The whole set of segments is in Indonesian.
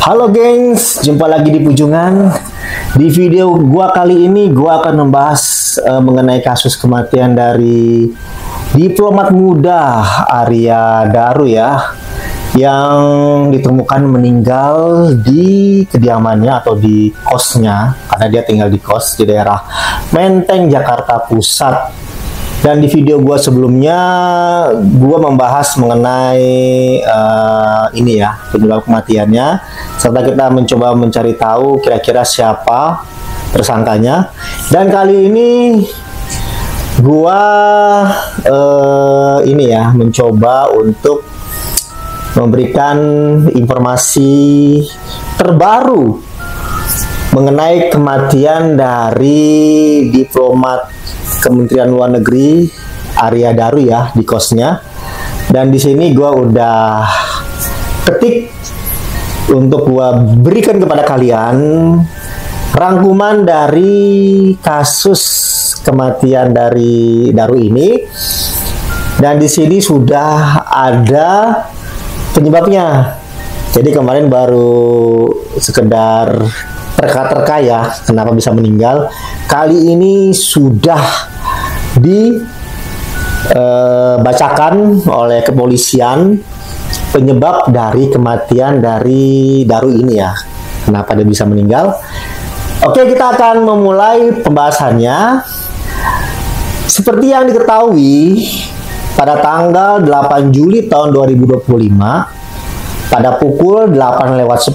Halo gengs, jumpa lagi di Pujungan. Di video gua kali ini gua akan membahas mengenai kasus kematian dari diplomat muda Arya Daru ya, yang ditemukan meninggal di kediamannya atau di kosnya, karena dia tinggal di kos di daerah Menteng, Jakarta Pusat. Dan di video gua sebelumnya, gua membahas mengenai ini ya, penyebab kematiannya, serta kita mencoba mencari tahu kira-kira siapa tersangkanya. Dan kali ini gua ini ya, mencoba untuk memberikan informasi terbaru mengenai kematian dari diplomat Kementerian Luar Negeri Arya Daru ya, di kosnya. Dan di sini gua udah ketik untuk gua berikan kepada kalian rangkuman dari kasus kematian dari Daru ini. Dan di sini sudah ada penyebabnya. Jadi kemarin baru sekedar terka-terka ya, kenapa bisa meninggal. Kali ini sudah dibacakan oleh kepolisian penyebab dari kematian dari Daru ini ya, kenapa dia bisa meninggal. Oke, kita akan memulai pembahasannya. Seperti yang diketahui, pada tanggal 8 Juli tahun 2025 pada pukul 8:10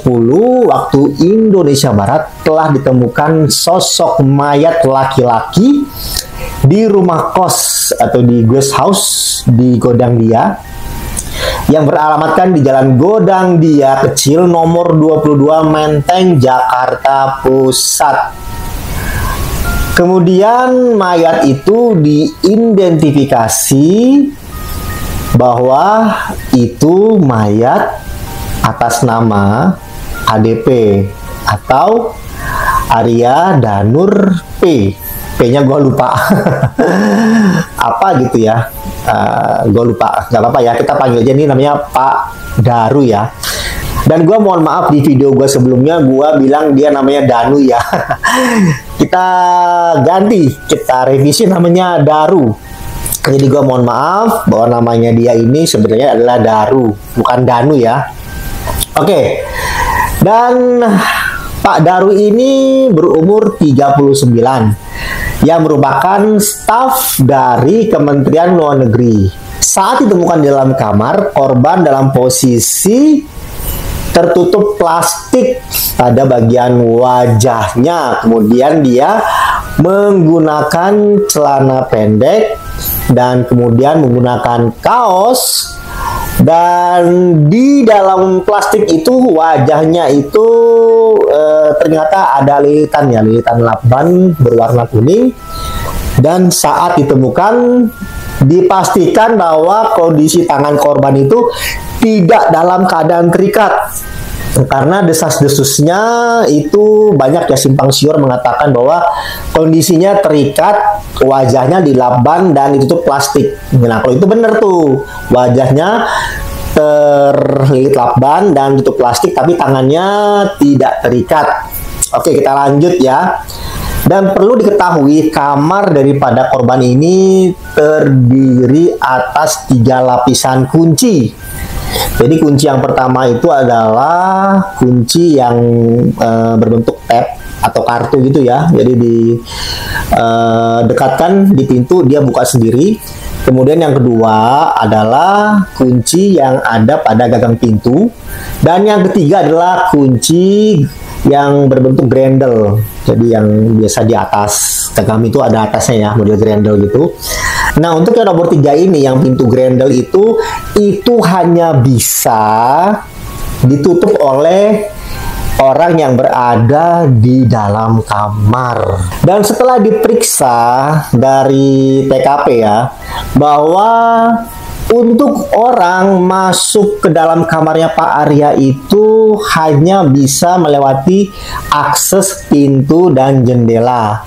waktu Indonesia Barat telah ditemukan sosok mayat laki-laki di rumah kos atau di guest house di Godang Dia yang beralamatkan di Jalan Godang Dia Kecil nomor 22 Menteng, Jakarta Pusat. Kemudian mayat itu diidentifikasi bahwa itu mayat atas nama ADP atau Arya Danur P. P-nya gue lupa. Apa gitu ya. Gue lupa. Gak apa-apa ya. Kita panggil aja ini namanya Pak Daru ya. Dan gue mohon maaf, di video gue sebelumnya gue bilang dia namanya Danu ya. Kita ganti. Kita revisi namanya Daru. Jadi gue mohon maaf bahwa namanya dia ini sebenarnya adalah Daru, bukan Danu ya. Oke. Dan Pak Daru ini berumur 39 yang merupakan staf dari Kementerian Luar Negeri. Saat ditemukan di dalam kamar, korban dalam posisi tertutup plastik pada bagian wajahnya. Kemudian dia menggunakan celana pendek dan kemudian menggunakan kaos. Dan di dalam plastik itu wajahnya itu ternyata ada lilitan ya, lilitan lakban berwarna kuning. Dan saat ditemukan dipastikan bahwa kondisi tangan korban itu tidak dalam keadaan terikat, karena desas-desusnya itu banyak ya, simpang siur mengatakan bahwa kondisinya terikat, wajahnya dilakban dan ditutup plastik. Nah, kalau itu benar tuh, wajahnya terlilit lakban dan tutup plastik tapi tangannya tidak terikat. Oke, kita lanjut ya. Dan perlu diketahui, kamar daripada korban ini terdiri atas 3 lapisan kunci. Jadi kunci yang pertama itu adalah kunci yang berbentuk tab atau kartu gitu ya. Jadi dekatkan di pintu, dia buka sendiri. Kemudian yang kedua adalah kunci yang ada pada gagang pintu. Dan yang ketiga adalah kunci yang berbentuk grendel. Jadi yang biasa di atas gagang itu ada atasnya ya, model grendel gitu. Nah, untuk yang nomor 3 ini, yang pintu grendel itu hanya bisa ditutup oleh orang yang berada di dalam kamar. Dan setelah diperiksa dari TKP ya, bahwa untuk orang masuk ke dalam kamarnya Pak Arya itu hanya bisa melewati akses pintu dan jendela.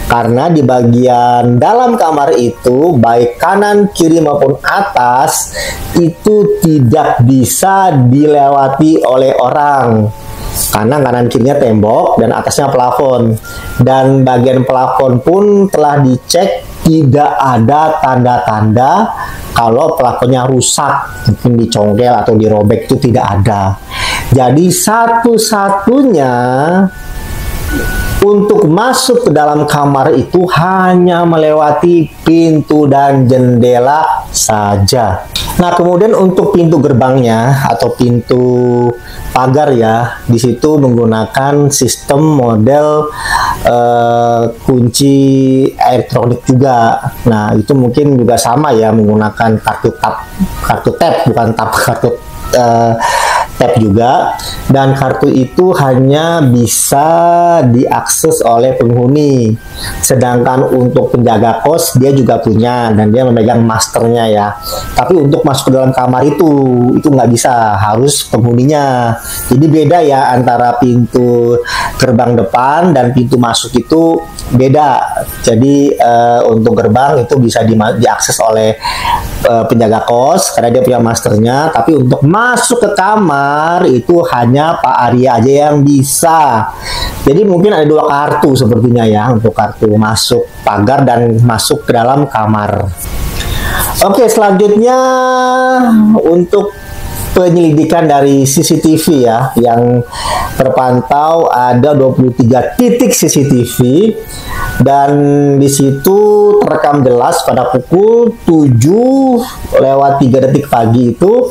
Karena di bagian dalam kamar itu, baik kanan, kiri maupun atas, itu tidak bisa dilewati oleh orang. kanan kirinya tembok dan atasnya plafon. Dan bagian plafon pun telah dicek, tidak ada tanda-tanda kalau plafonnya rusak, mungkin dicongkel atau dirobek, itu tidak ada. Jadi satu-satunya untuk masuk ke dalam kamar itu hanya melewati pintu dan jendela saja. Nah, kemudian untuk pintu gerbangnya atau pintu pagar ya, di situ menggunakan sistem model kunci elektronik juga. Nah, itu mungkin juga sama ya, menggunakan kartu tap, bukan kartu tap juga, dan kartu itu hanya bisa diakses oleh penghuni. Sedangkan untuk penjaga kos dia juga punya dan dia memegang masternya ya. Tapi untuk masuk ke dalam kamar itu nggak bisa, harus penghuninya. Jadi beda ya antara pintu gerbang depan dan pintu masuk itu beda. Jadi untuk gerbang itu bisa diakses oleh penjaga kos karena dia punya masternya, tapi untuk masuk ke kamar itu hanya Pak Arya aja yang bisa. Jadi mungkin ada 2 kartu sepertinya ya, untuk kartu masuk pagar dan masuk ke dalam kamar. Oke, selanjutnya untuk penyelidikan dari CCTV ya, yang terpantau ada 23 titik CCTV dan di situ terekam jelas pada pukul 7:03 pagi itu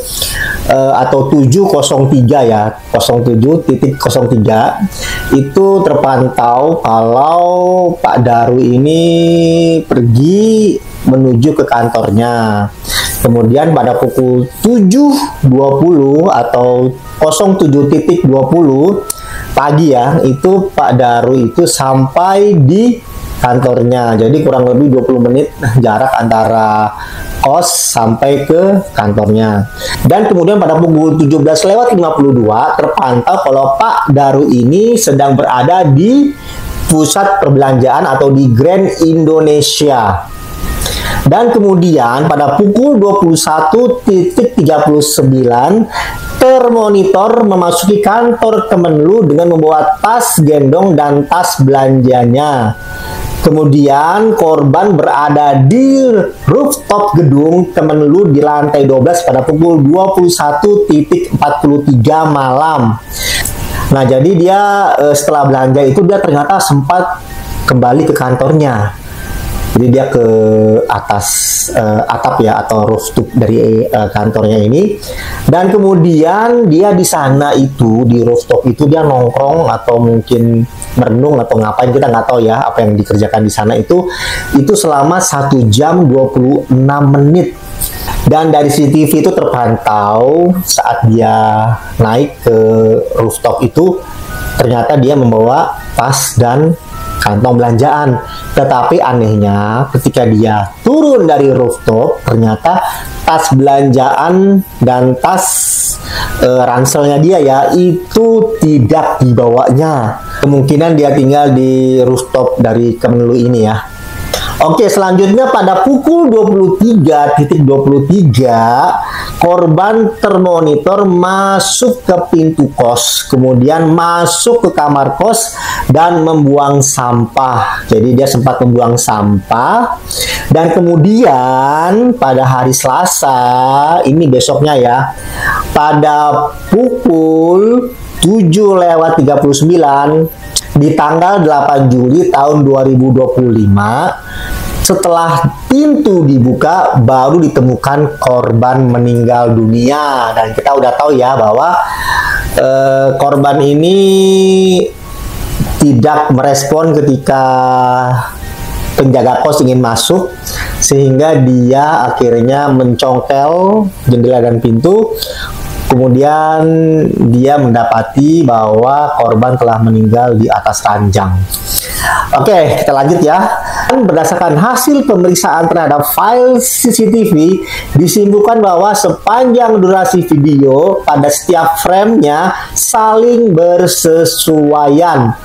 atau 7:03 ya, 07.03 itu terpantau kalau Pak Daru ini pergi menuju ke kantornya. Kemudian pada pukul 7:20 atau 07.20 pagi ya, itu Pak Daru itu sampai di kantornya. Jadi kurang lebih 20 menit jarak antara kos sampai ke kantornya. Dan kemudian pada pukul 17:52 terpantau kalau Pak Daru ini sedang berada di pusat perbelanjaan atau di Grand Indonesia. Dan kemudian pada pukul 21.39 termonitor memasuki kantor Kemenlu dengan membawa tas gendong dan tas belanjanya. Kemudian korban berada di rooftop gedung Kemenlu di lantai 12 pada pukul 21.43 malam. Nah, jadi dia setelah belanja itu dia ternyata sempat kembali ke kantornya. Jadi dia ke atas atap ya, atau rooftop dari kantornya ini, dan kemudian dia di sana itu di rooftop itu dia nongkrong atau mungkin merenung atau ngapain, kita nggak tahu ya apa yang dikerjakan di sana itu selama 1 jam 26 menit. Dan dari CCTV itu terpantau saat dia naik ke rooftop itu ternyata dia membawa tas dan kantong belanjaan. Tetapi anehnya ketika dia turun dari rooftop ternyata tas belanjaan dan tas ranselnya dia ya itu tidak dibawanya. Kemungkinan dia tinggal di rooftop dari Kemenlu ini ya. Oke, selanjutnya pada pukul 23.23 korban termonitor masuk ke pintu kos, kemudian masuk ke kamar kos dan membuang sampah. Jadi dia sempat membuang sampah, dan kemudian pada hari Selasa, ini besoknya ya, pada pukul 7:39 di tanggal 8 Juli tahun 2025, setelah pintu dibuka baru ditemukan korban meninggal dunia. Dan kita udah tahu ya bahwa korban ini tidak merespon ketika penjaga kos ingin masuk, sehingga dia akhirnya mencongkel jendela dan pintu. Kemudian dia mendapati bahwa korban telah meninggal di atas ranjang. Oke, kita lanjut ya. Berdasarkan hasil pemeriksaan terhadap file CCTV, disimpulkan bahwa sepanjang durasi video pada setiap framenya saling bersesuaian.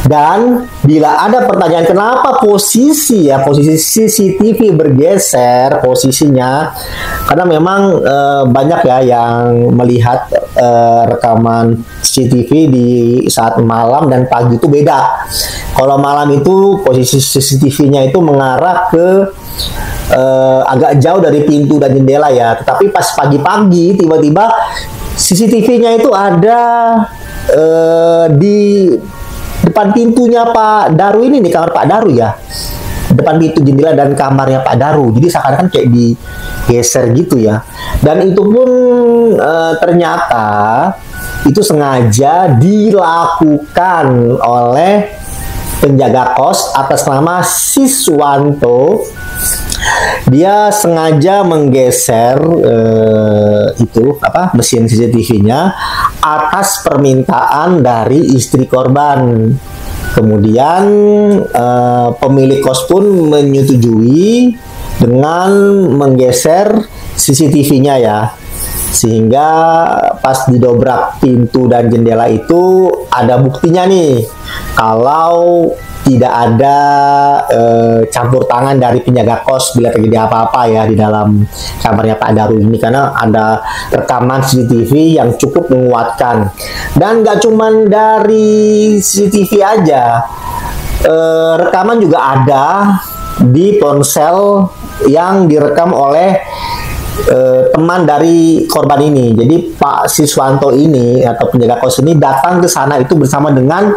Dan bila ada pertanyaan kenapa posisi CCTV bergeser posisinya, karena memang banyak ya yang melihat rekaman CCTV di saat malam dan pagi itu beda. Kalau malam itu posisi CCTV-nya itu mengarah ke agak jauh dari pintu dan jendela ya, tetapi pas pagi-pagi tiba-tiba CCTV-nya itu ada di depan pintunya Pak Daru ini nih, kamar Pak Daru ya, depan pintu jendela dan kamarnya Pak Daru. Jadi seakan-akan kayak digeser gitu ya. Dan itu pun ternyata itu sengaja dilakukan oleh penjaga kos atas nama Siswanto. Dia sengaja menggeser mesin CCTV-nya atas permintaan dari istri korban. Kemudian pemilik kos pun menyetujui dengan menggeser CCTV-nya ya, sehingga pas didobrak pintu dan jendela itu ada buktinya nih kalau tidak ada campur tangan dari penjaga kos bila terjadi apa-apa ya di dalam kamarnya Pak Daru ini, karena ada rekaman CCTV yang cukup menguatkan. Dan nggak cuman dari CCTV aja, rekaman juga ada di ponsel yang direkam oleh teman dari korban ini. Jadi Pak Siswanto ini atau penjaga kos ini datang ke sana itu bersama dengan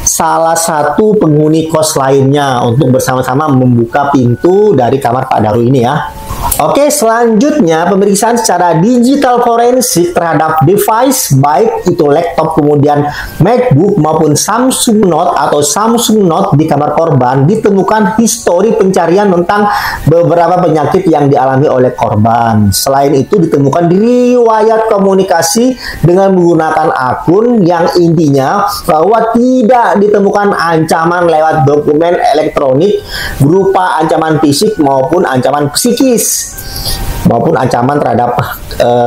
salah satu penghuni kos lainnya untuk bersama-sama membuka pintu dari kamar Pak Daru ini ya. Oke, selanjutnya pemeriksaan secara digital forensik terhadap device, baik itu laptop, kemudian MacBook maupun Samsung Note atau Samsung Note di kamar korban. Ditemukan histori pencarian tentang beberapa penyakit yang dialami oleh korban. Selain itu ditemukan riwayat komunikasi dengan menggunakan akun yang intinya bahwa tidak ditemukan ancaman lewat dokumen elektronik berupa ancaman fisik maupun ancaman psikis, maupun ancaman terhadap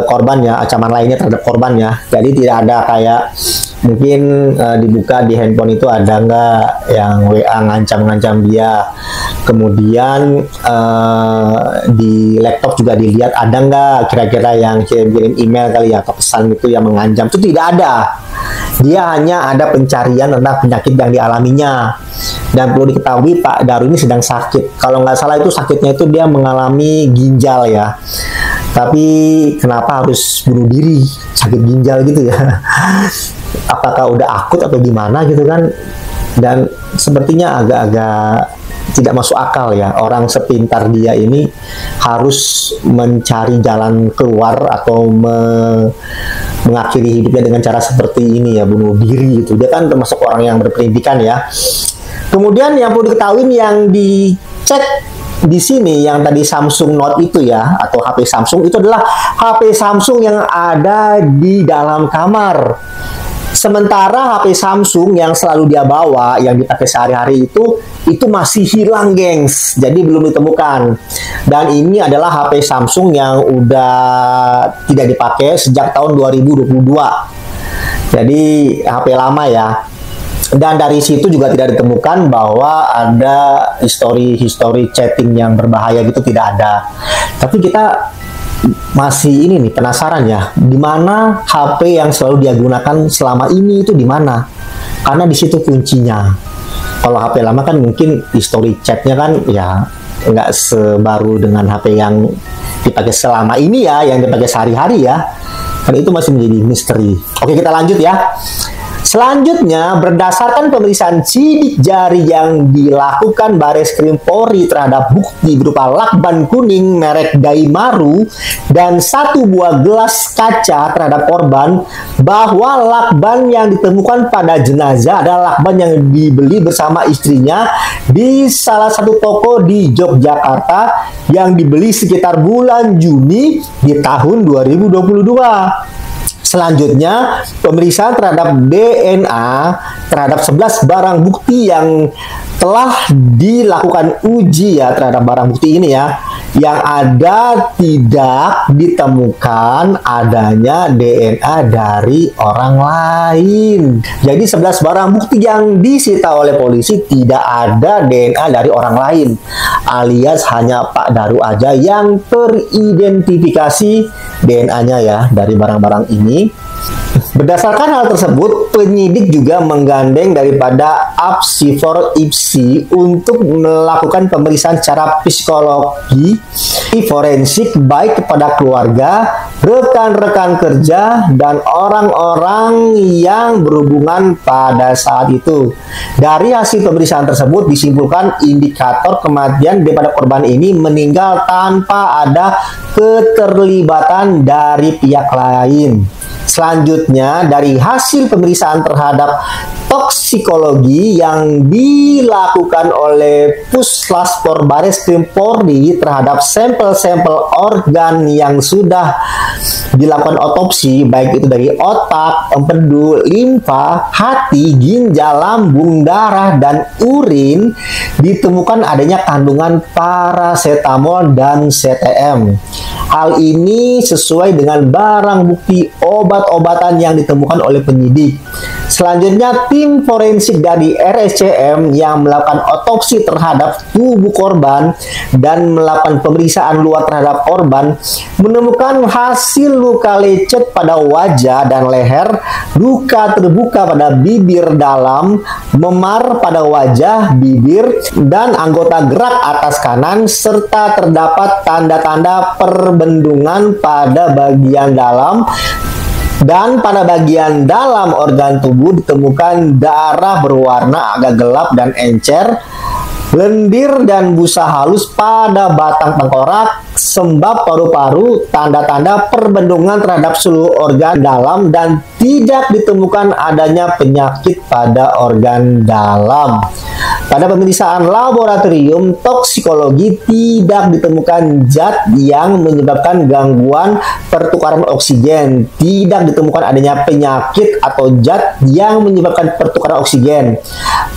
korbannya, ancaman lainnya terhadap korbannya. Jadi tidak ada kayak mungkin dibuka di handphone itu ada nggak yang WA ngancam-ngancam dia, kemudian di laptop juga dilihat ada nggak kira-kira yang kirim-kirim email kali ya atau pesan itu yang mengancam. Itu tidak ada. Dia hanya ada pencarian tentang penyakit yang dialaminya. Dan perlu diketahui Pak Daru ini sedang sakit. Kalau nggak salah itu sakitnya itu dia mengalami ginjal ya. Tapi kenapa harus bunuh diri? Sakit ginjal gitu ya. Apakah udah akut atau gimana gitu kan? Dan sepertinya agak-agak tidak masuk akal ya. Orang sepintar dia ini harus mencari jalan keluar atau mengakhiri hidupnya dengan cara seperti ini ya, bunuh diri gitu. Dia kan termasuk orang yang berpendidikan ya. Kemudian yang perlu diketahui yang dicek di sini yang tadi Samsung Note itu ya, atau HP Samsung itu adalah HP Samsung yang ada di dalam kamar. Sementara HP Samsung yang selalu dia bawa, yang dipakai sehari-hari itu masih hilang, gengs. Jadi belum ditemukan. Dan ini adalah HP Samsung yang udah tidak dipakai sejak tahun 2022. Jadi HP lama ya. Dan dari situ juga tidak ditemukan bahwa ada histori chatting yang berbahaya gitu, tidak ada. Tapi kita masih ini nih penasaran ya, di mana HP yang selalu dia gunakan selama ini itu di mana? Karena di situ kuncinya. Kalau HP lama kan mungkin histori chatnya kan ya nggak sebaru dengan HP yang dipakai selama ini ya, yang dipakai sehari-hari ya. Karena itu masih menjadi misteri. Oke, kita lanjut ya. Selanjutnya, berdasarkan pemeriksaan sidik jari yang dilakukan Bareskrim Polri terhadap bukti berupa lakban kuning merek Daimaru dan satu buah gelas kaca terhadap korban, bahwa lakban yang ditemukan pada jenazah adalah lakban yang dibeli bersama istrinya di salah satu toko di Yogyakarta yang dibeli sekitar bulan Juni di tahun 2022. Selanjutnya, pemeriksaan terhadap DNA terhadap 11 barang bukti yang telah dilakukan uji ya terhadap barang bukti ini ya. Yang ada tidak ditemukan adanya DNA dari orang lain. Jadi 11 barang bukti yang disita oleh polisi tidak ada DNA dari orang lain, alias hanya Pak Daru aja yang teridentifikasi DNA-nya ya dari barang-barang ini. Berdasarkan hal tersebut, penyidik juga menggandeng daripada Apsifor IPSI untuk melakukan pemeriksaan secara psikologi forensik baik kepada keluarga, rekan-rekan kerja, dan orang-orang yang berhubungan pada saat itu. Dari hasil pemeriksaan tersebut disimpulkan indikator kematian daripada korban ini meninggal tanpa ada keterlibatan dari pihak lain. Selanjutnya, dari hasil pemeriksaan terhadap toksikologi yang dilakukan oleh Puslaspor Bareskrim Polri terhadap sampel-sampel organ yang sudah dilakukan otopsi, baik itu dari otak, empedu, limfa, hati, ginjal, lambung, darah, dan urin, ditemukan adanya kandungan parasetamol dan CTM. Hal ini sesuai dengan barang bukti obat-obatan yang ditemukan oleh penyidik. Selanjutnya, tim forensik dari RSCM yang melakukan otopsi terhadap tubuh korban dan melakukan pemeriksaan luar terhadap korban menemukan hasil luka lecet pada wajah dan leher, luka terbuka pada bibir dalam, memar pada wajah, bibir, dan anggota gerak atas kanan, serta terdapat tanda-tanda perbendungan pada bagian dalam. Dan pada bagian dalam organ tubuh ditemukan darah berwarna agak gelap dan encer, lendir dan busa halus pada batang tengkorak, sembab paru-paru, tanda-tanda perbendungan terhadap seluruh organ dalam, dan tidak ditemukan adanya penyakit pada organ dalam. Pada pemeriksaan laboratorium toksikologi tidak ditemukan zat yang menyebabkan gangguan pertukaran oksigen, tidak ditemukan adanya penyakit atau zat yang menyebabkan pertukaran oksigen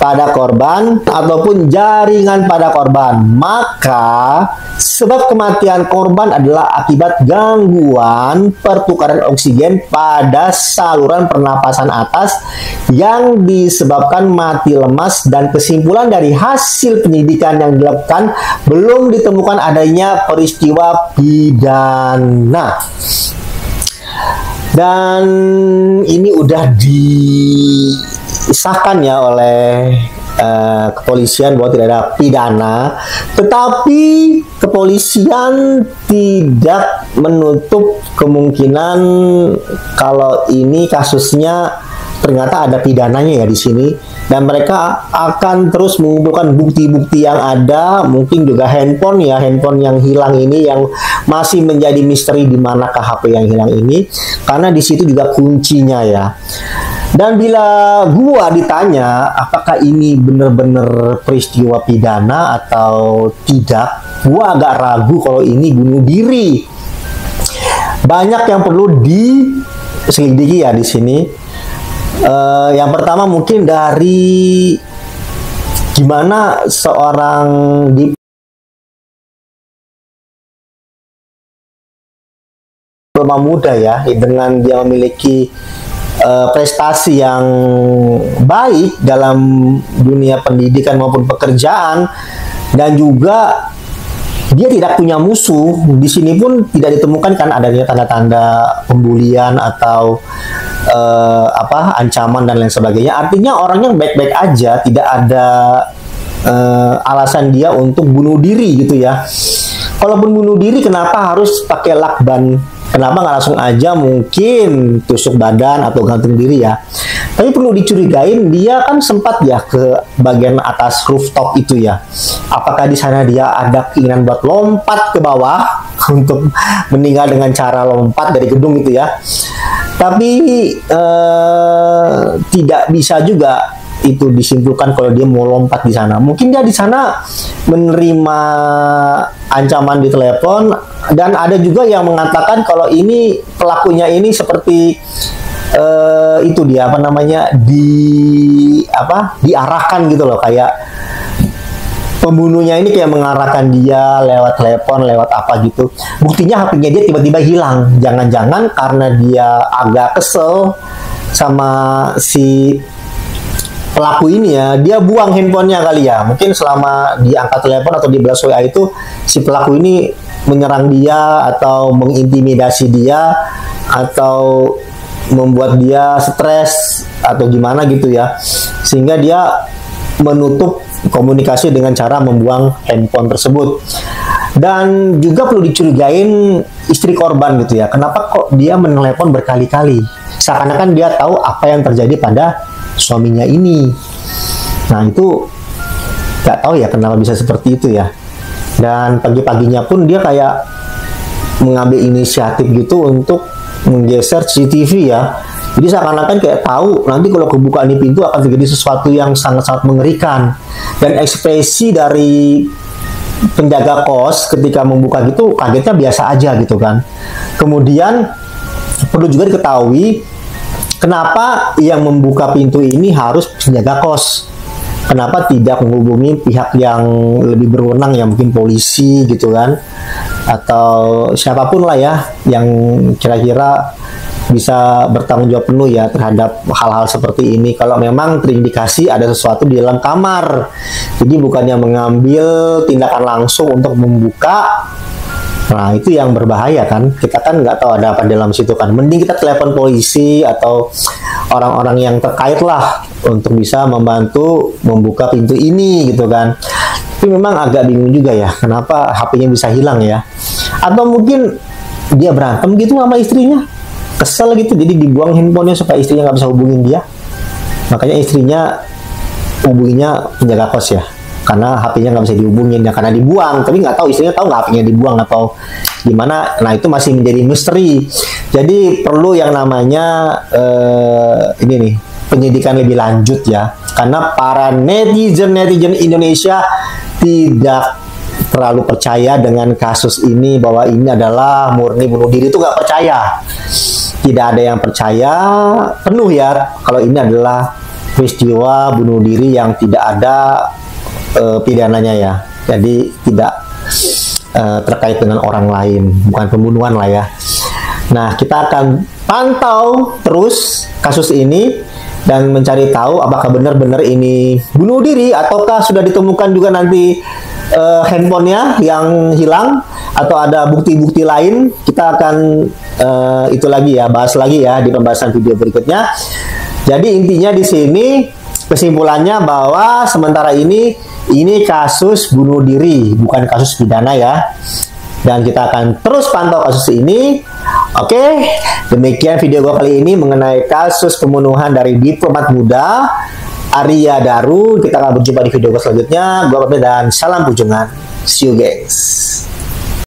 pada korban ataupun jaringan pada korban. Maka sebab kematian korban adalah akibat gangguan pertukaran oksigen pada saluran pernapasan atas yang disebabkan mati lemas, dan kesimpulan dari hasil penyidikan yang dilakukan belum ditemukan adanya peristiwa pidana. Dan ini udah disahkan ya oleh kepolisian bahwa tidak ada pidana, tetapi kepolisian tidak menutup kemungkinan kalau ini kasusnya ternyata ada pidananya ya di sini, dan mereka akan terus mengumpulkan bukti-bukti yang ada, mungkin juga handphone yang hilang ini yang masih menjadi misteri di manakah HP yang hilang ini, karena di situ juga kuncinya ya. Dan bila gua ditanya apakah ini benar-benar peristiwa pidana atau tidak, gua agak ragu kalau ini bunuh diri. Banyak yang perlu diselidiki ya di sini. Yang pertama mungkin dari gimana seorang diploma muda ya, dengan dia memiliki prestasi yang baik dalam dunia pendidikan maupun pekerjaan, dan juga dia tidak punya musuh. Di sini pun tidak ditemukan kan adanya tanda-tanda pembulian atau ancaman dan lain sebagainya. Artinya orangnya baik-baik aja, tidak ada alasan dia untuk bunuh diri gitu ya. Kalaupun bunuh diri, kenapa harus pakai lakban? Kenapa nggak langsung aja mungkin tusuk badan atau gantung diri ya? Tapi perlu dicurigain, dia kan sempat ya ke bagian atas rooftop itu ya. Apakah di sana dia ada keinginan buat lompat ke bawah untuk meninggal dengan cara lompat dari gedung itu ya? Tapi tidak bisa juga itu disimpulkan kalau dia mau lompat di sana. Mungkin dia di sana menerima ancaman di telepon, dan ada juga yang mengatakan kalau ini pelakunya ini seperti itu dia diarahkan gitu loh, kayak pembunuhnya ini kayak mengarahkan dia lewat telepon, lewat apa gitu. Buktinya HP-nya dia tiba-tiba hilang. Jangan-jangan karena dia agak kesel sama si pelaku ini ya, dia buang handphonenya kali ya. Mungkin selama dia angkat telepon atau dia balas WA itu, si pelaku ini menyerang dia atau mengintimidasi dia atau membuat dia stres atau gimana gitu ya, sehingga dia menutup komunikasi dengan cara membuang handphone tersebut. Dan juga perlu dicurigain istri korban gitu ya, kenapa kok dia menelepon berkali-kali, seakan-akan dia tahu apa yang terjadi pada suaminya ini. Nah itu nggak tahu ya kenapa bisa seperti itu ya. Dan pagi-paginya pun dia kayak mengambil inisiatif gitu untuk menggeser CCTV ya. Jadi seakan-akan kayak tahu nanti kalau kebuka ini pintu akan terjadi sesuatu yang sangat-sangat mengerikan. Dan ekspresi dari penjaga kos ketika membuka gitu kagetnya biasa aja gitu kan. Kemudian perlu juga diketahui kenapa yang membuka pintu ini harus penjaga kos. Kenapa tidak menghubungi pihak yang lebih berwenang ya, mungkin polisi gitu kan, atau siapapun lah ya yang kira-kira bisa bertanggung jawab penuh ya terhadap hal-hal seperti ini kalau memang terindikasi ada sesuatu di dalam kamar. Jadi bukannya mengambil tindakan langsung untuk membuka, nah itu yang berbahaya kan. Kita kan nggak tahu ada apa dalam situ kan. Mending kita telepon polisi atau orang-orang yang terkait lah untuk bisa membantu membuka pintu ini gitu kan. Tapi memang agak bingung juga ya, kenapa HP-nya bisa hilang ya. Atau mungkin dia berantem gitu sama istrinya, kesel gitu, jadi dibuang handphonenya supaya istrinya nggak bisa hubungin dia. Makanya istrinya hubunginya penjaga kos ya, karena HP-nya nggak bisa dihubungin ya, karena dibuang. Tapi nggak tahu istrinya tahu nggak HP-nya dibuang atau gimana. Nah itu masih menjadi misteri. Jadi perlu yang namanya ini nih, penyidikan lebih lanjut ya, karena para netizen Indonesia tidak terlalu percaya dengan kasus ini, bahwa ini adalah murni bunuh diri. Itu nggak percaya, tidak ada yang percaya penuh ya kalau ini adalah peristiwa bunuh diri yang tidak ada pidananya ya, jadi tidak terkait dengan orang lain, bukan pembunuhan lah ya. Nah kita akan pantau terus kasus ini dan mencari tahu apakah benar-benar ini bunuh diri ataukah sudah ditemukan juga nanti handphonenya yang hilang atau ada bukti-bukti lain. Kita akan itu lagi ya, bahas lagi ya di pembahasan video berikutnya. Jadi intinya di sini kesimpulannya bahwa sementara ini kasus bunuh diri, bukan kasus pidana ya. Dan kita akan terus pantau kasus ini. Oke, demikian video gue kali ini mengenai kasus pembunuhan dari diplomat muda Arya Daru. Kita akan berjumpa di video gue selanjutnya. Gue pamit dan salam pujongan. See you guys.